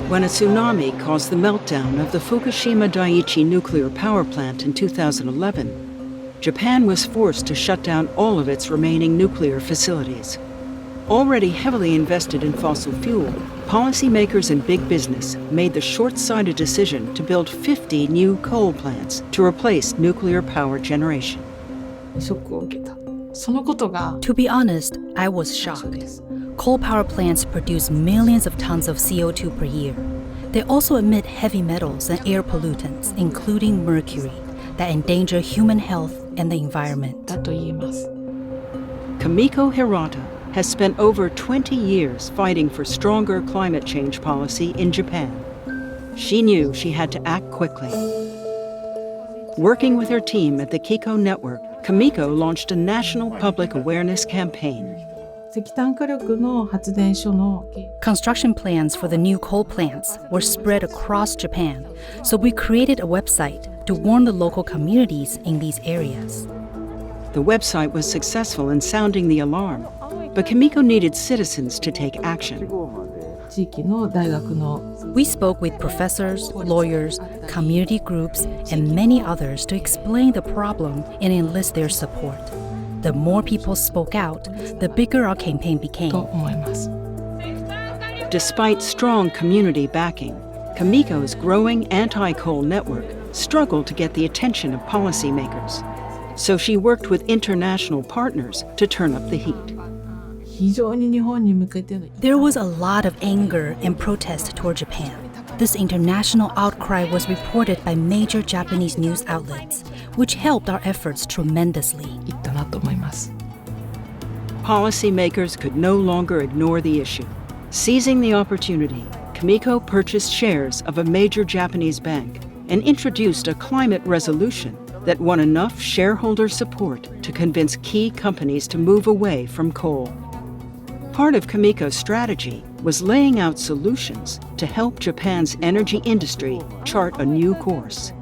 When a tsunami caused the meltdown of the Fukushima Daiichi nuclear power plant in 2011, Japan was forced to shut down all of its remaining nuclear facilities. Already heavily invested in fossil fuel, policymakers and big business made the short-sighted decision to build 50 new coal plants to replace nuclear power generation. To be honest, I was shocked. Coal power plants produce millions of tons of CO2 per year. They also emit heavy metals and air pollutants, including mercury, that endanger human health and the environment. Kimiko Hirata has spent over 20 years fighting for stronger climate change policy in Japan. She knew she had to act quickly. Working with her team at the Kiko Network, Kimiko launched a national public awareness campaign. Construction plans for the new coal plants were spread across Japan, so we created a website to warn the local communities in these areas. The website was successful in sounding the alarm, but Kimiko needed citizens to take action. We spoke with professors, lawyers, community groups, and many others to explain the problem and enlist their support. The more people spoke out, the bigger our campaign became. Despite strong community backing, Kimiko's growing anti-coal network struggled to get the attention of policymakers. So she worked with international partners to turn up the heat. There was a lot of anger and protest toward Japan. This international outcry was reported by major Japanese news outlets, which helped our efforts tremendously. Policymakers could no longer ignore the issue. Seizing the opportunity, Kimiko purchased shares of a major Japanese bank and introduced a climate resolution that won enough shareholder support to convince key companies to move away from coal. Part of Kimiko's strategy was laying out solutions to help Japan's energy industry chart a new course.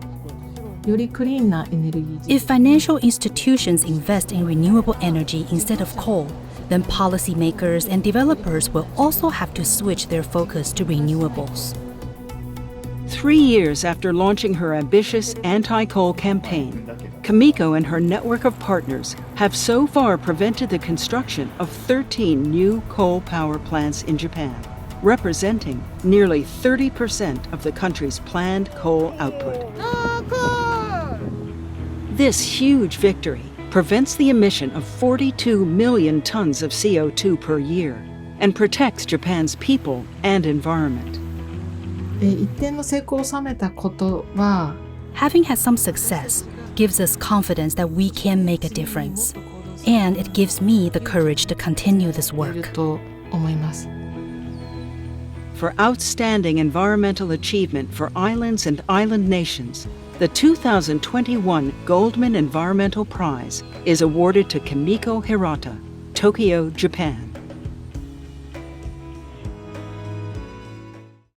If financial institutions invest in renewable energy instead of coal, then policymakers and developers will also have to switch their focus to renewables. 3 years after launching her ambitious anti-coal campaign, Kimiko and her network of partners have so far prevented the construction of 13 new coal power plants in Japan, representing nearly 30% of the country's planned coal output. This huge victory prevents the emission of 42 million tons of CO2 per year and protects Japan's people and environment. Having had some success gives us confidence that we can make a difference. And it gives me the courage to continue this work. For outstanding environmental achievement for islands and island nations, the 2021 Goldman Environmental Prize is awarded to Kimiko Hirata, Tokyo, Japan.